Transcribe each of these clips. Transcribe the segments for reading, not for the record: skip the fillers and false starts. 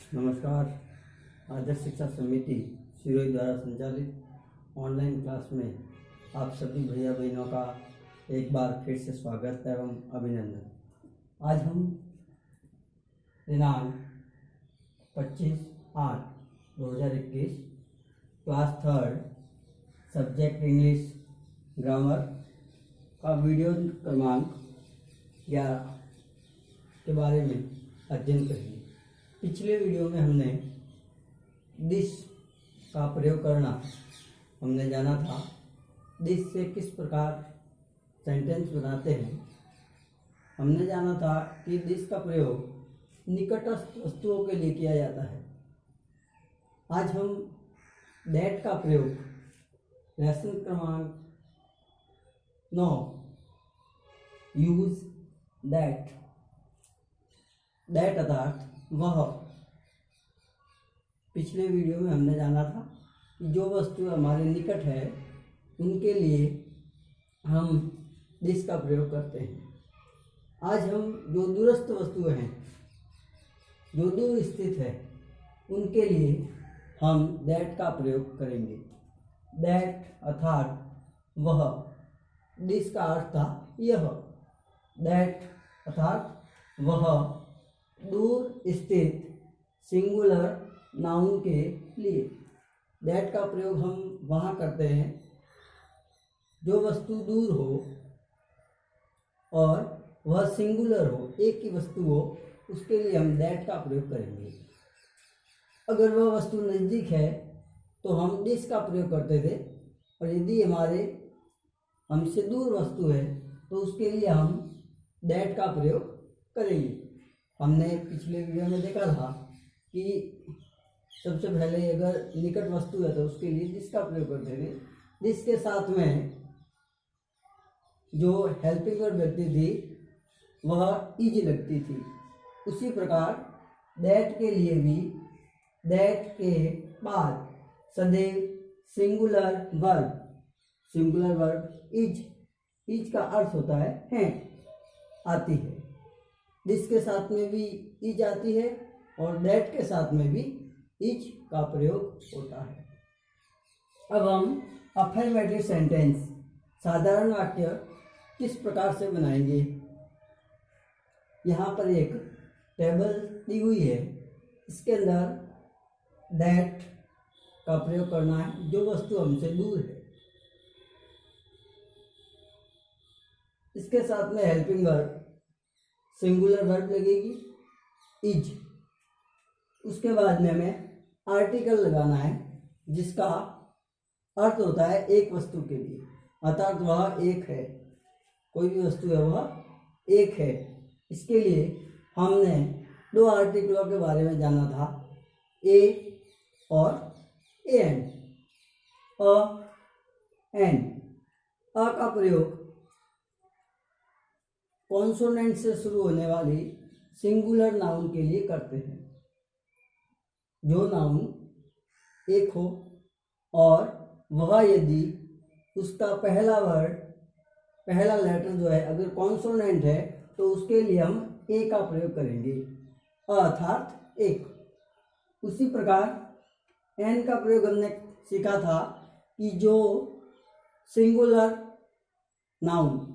नमस्कार। आदर्श शिक्षा समिति सिरोही द्वारा संचालित ऑनलाइन क्लास में आप सभी भैया बहनों का एक बार फिर से स्वागत एवं अभिनंदन। आज हम दिनांक 25/8/2021 क्लास 3 सब्जेक्ट इंग्लिश ग्रामर का वीडियो क्रमांक 11 के बारे में अध्ययन करेंगे। पिछले वीडियो में हमने दिस का प्रयोग करना हमने जाना था। दिस से किस प्रकार सेंटेंस बनाते हैं हमने जाना था कि दिस का प्रयोग निकटस्थ वस्तुओं के लिए किया जाता है। आज हम दैट का प्रयोग लेसन क्रमांक 9 यूज दैट अर्थात वह। पिछले वीडियो में हमने जाना था कि जो वस्तु हमारे निकट है उनके लिए हम दिस का प्रयोग करते हैं। आज हम जो दूरस्थ वस्तुएं हैं, जो दूर स्थित है, उनके लिए हम दैट का प्रयोग करेंगे। दैट अर्थात वह, दिस का अर्थ था यह। दैट अर्थात वह दूर स्थित सिंगुलर नाउन के लिए। दैट का प्रयोग हम वहाँ करते हैं जो वस्तु दूर हो और वह सिंगुलर हो, एक ही वस्तु हो, उसके लिए हम दैट का प्रयोग करेंगे। अगर वह वस्तु नज़दीक है तो हम दिस का प्रयोग करते थे, और यदि हमसे दूर वस्तु है तो उसके लिए हम दैट का प्रयोग करेंगे। हमने पिछले वीडियो में देखा था कि सबसे पहले अगर निकट वस्तु है तो उसके लिए दिस का प्रयोग करते थे। दिस के साथ में जो हेल्पिंग वर्ब लगती थी वह इज लगती थी। उसी प्रकार दैट के लिए भी दैट के बाद सदैव सिंगुलर वर्ब इज का अर्थ होता है आती है। दिस के साथ में भी इज आती है और दैट के साथ में भी इज का प्रयोग होता है। अब हम अफर्मेटिव सेंटेंस साधारण वाक्य किस प्रकार से बनाएंगे। यहाँ पर एक टेबल दी हुई है, इसके अंदर दैट का प्रयोग करना है जो वस्तु हमसे दूर है। इसके साथ में हेल्पिंग वर्ब सिंगुलर वर्ब लगेगी इज। उसके बाद में हमें आर्टिकल लगाना है जिसका अर्थ होता है एक वस्तु के लिए, अर्थात वह एक है। कोई भी वस्तु है वह एक है। इसके लिए हमने दो आर्टिकलों के बारे में जाना था, ए और एन। अ का प्रयोग कॉन्सोनेंट से शुरू होने वाली सिंगुलर नाउन के लिए करते हैं। जो नाउन एक हो और वह यदि उसका पहला लेटर जो है अगर कॉन्सोनेंट है तो उसके लिए हम ए का प्रयोग करेंगे, अर्थात एक। उसी प्रकार एन का प्रयोग हमने सीखा था कि जो सिंगुलर नाउन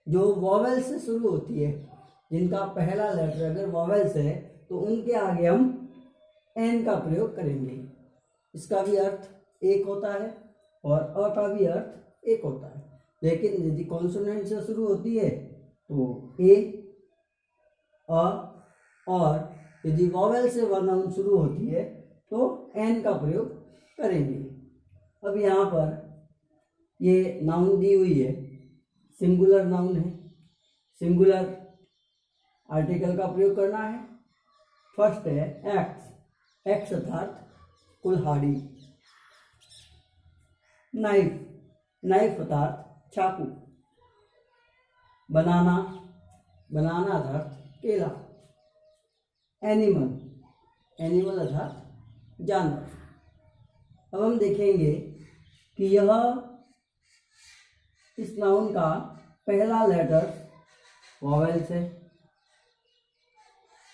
जो वॉवेल से शुरू होती है, जिनका पहला लेटर अगर वॉवेल्स है तो उनके आगे हम एन का प्रयोग करेंगे। इसका भी अर्थ एक होता है और अ का भी अर्थ एक होता है। लेकिन यदि कॉन्सोनेंट से शुरू होती है तो ए, अ, और यदि वॉवेल से वह नाउन शुरू होती है तो एन का प्रयोग करेंगे। अब यहाँ पर ये नाउन दी हुई है, सिंगुलर नाउन है, सिंगुलर आर्टिकल का प्रयोग करना है। फर्स्ट है एक्स अर्थात कुल्हाड़ी। नाइफ अर्थात चाकू। बनाना अर्थात केला। एनिमल अर्थात जानवर। अब हम देखेंगे कि इस नाउन का पहला लेटर वॉवेल से,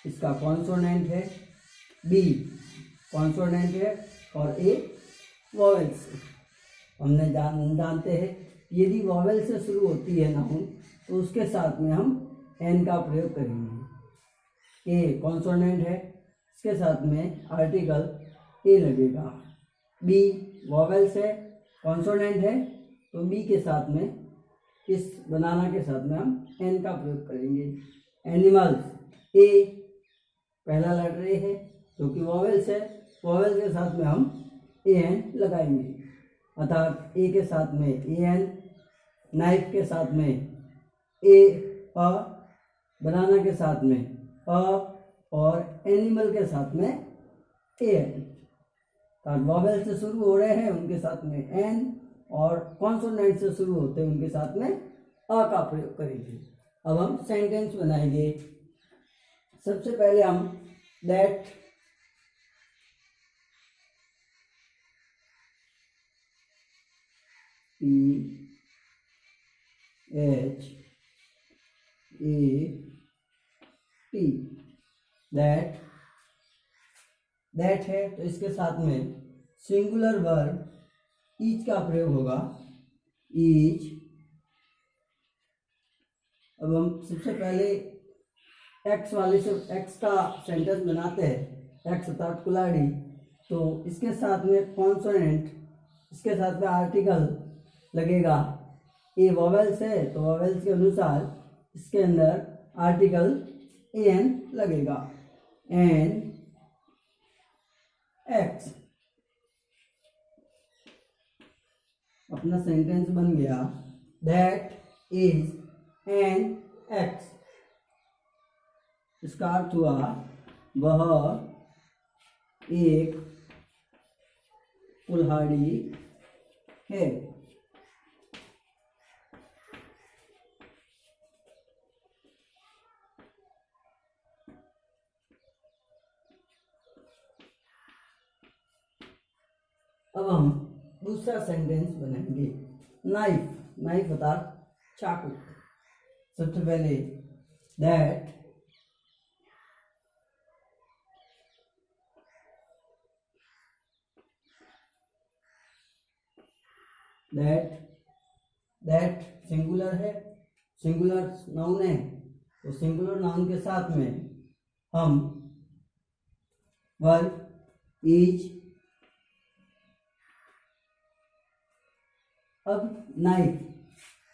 इसका कॉन्सोनेंट है, बी कॉन्सोनेंट है और ए वॉवेल से। हमने जानते हैं यदि वॉवेल से शुरू होती है नाउन तो उसके साथ में हम एन का प्रयोग करेंगे। ए कॉन्सोनेंट है, इसके साथ में आर्टिकल ए लगेगा। बी वॉवेल से कॉन्सोनेंट है तो बी के साथ में इस बनाना के साथ में हम एन का प्रयोग करेंगे। एनिमल्स, ए पहला लेटर ए है जो कि वॉवेल्स है, वॉवेल के साथ में हम ए एन लगाएंगे, अर्थात ए के साथ में ए एन, नाइफ के साथ में ए अ, बनाना के साथ में अ और एनिमल के साथ में ए एन। वॉवेल से शुरू हो रहे हैं उनके साथ में एन और कॉन्सोनेंट से शुरू होते हैं उनके साथ में अ का प्रयोग करेंगे। अब हम सेंटेंस बनाएंगे। सबसे पहले हम दैट PHAT, दैट, दैट है तो इसके साथ में सिंगुलर वर्ब ईच का प्रयोग होगा, ईच। अब हम सबसे पहले एक्स वाले से एक्स का सेंटेंस बनाते हैं, एक्स अर्थात कुल्हाड़ी, तो इसके साथ में कॉन्सोनेंट, इसके साथ में आर्टिकल लगेगा। ए वॉवेल्स है तो वॉवेल्स के अनुसार इसके अंदर आर्टिकल ए एन लगेगा, एन एक्स। अपना सेंटेंस बन गया, दैट इज एन एक्स। इसका अर्थ हुआ वह एक कुल्हाड़ी है। अब हम दूसरा सेंटेंस बनाएंगे, नाइफ, नाइफ अर्थात चाकू। सबसे पहले दैट दैट सिंगुलर है, सिंगुलर नाउन है तो सिंगुलर नाउन के साथ में हम वर्ब इज। अब नाइफ,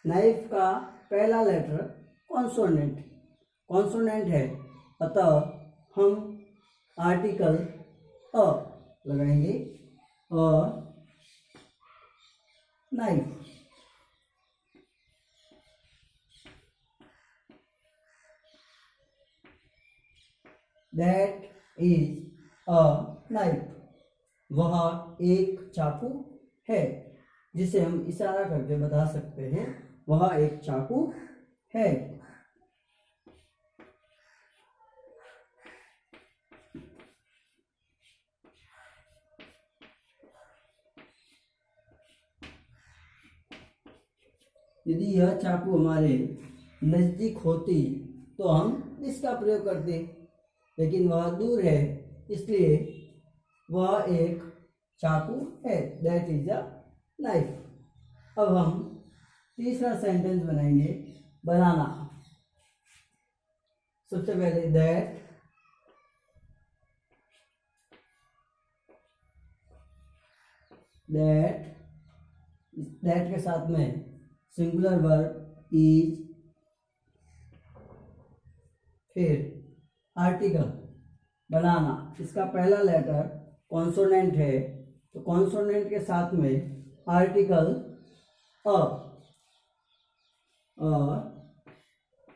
नाइफ का पहला लेटर कॉन्सोनेंट, कॉन्सोनेंट है अतः हम आर्टिकल अ लगाएंगे, a knife. That is a knife, वह एक चाकू है, जिसे हम इशारा करके बता सकते हैं वह एक चाकू है। यदि यह चाकू हमारे नज़दीक होती तो हम इसका प्रयोग करते, लेकिन वह दूर है इसलिए वह एक चाकू है, दैट इज अ नाइफ। अब हम तीसरा सेंटेंस बनाएंगे, बनाना। सबसे पहले दैट के साथ में सिंगुलर वर्ब इज, फिर आर्टिकल बनाना, इसका पहला लेटर कॉन्सोनेंट है तो कॉन्सोनेंट के साथ में आर्टिकल अ,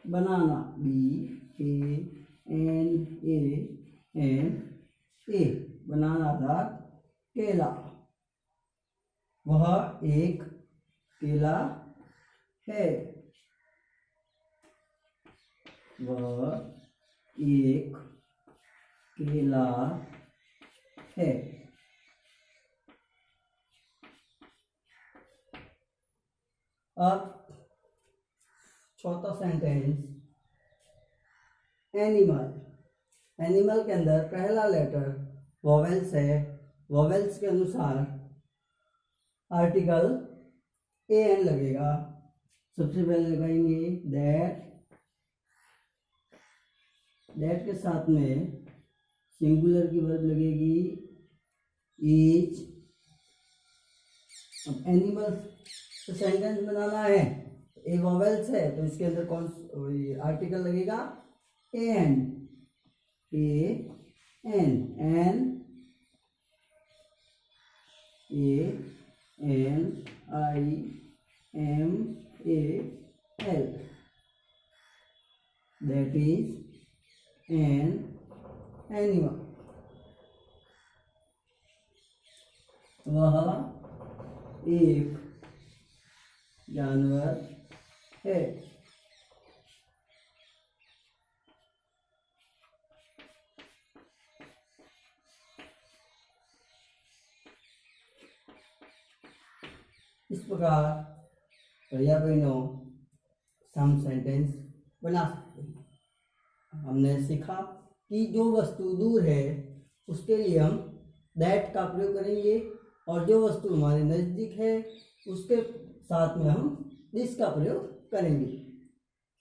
बनाना, BANANA, बनाना था केला, वह एक केला है, वह एक केला है। अब चौथा सेंटेंस एनिमल, एनिमल के अंदर पहला लेटर वोवेल्स है, वोवेल्स के अनुसार आर्टिकल ए एन लगेगा। सबसे पहले लगाएंगे दैट के साथ में सिंगुलर की वर्ब लगेगी ईच। अब एनिमल तो सेंटेंस बनाना है, ए वोवेल्स है तो इसके अंदर कौन आर्टिकल लगेगा A N, ANIMAL, that is an animal। वह एक जानवर है। इस प्रकार भैया बहनों सम सेंटेंस बना सकते हैं। हमने सीखा कि जो वस्तु दूर है उसके लिए हम दैट का प्रयोग करेंगे, और जो वस्तु हमारे नज़दीक है उसके साथ में हम दिस का प्रयोग करेंगे।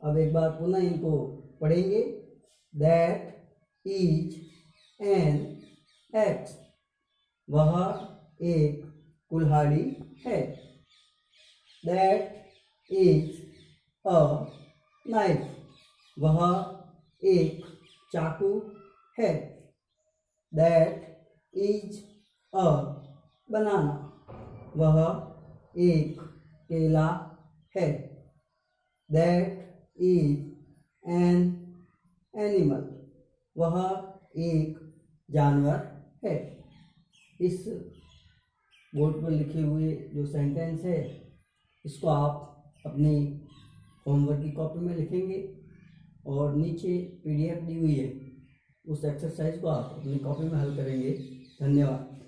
अब एक बार पुनः इनको पढ़ेंगे। दैट इज एन एक्स, वह एक कुल्हाड़ी है। दैट इज अ नाइफ, वह एक चाकू है। दैट इज अ बनाना, वह एक केला है। दैट इज एन एनिमल, वह एक जानवर है। इस बोर्ड पर लिखे हुए जो सेंटेंस है इसको आप अपनी होमवर्क की कॉपी में लिखेंगे, और नीचे PDF दी हुई है उस एक्सरसाइज को आप अपनी कॉपी में हल करेंगे। धन्यवाद।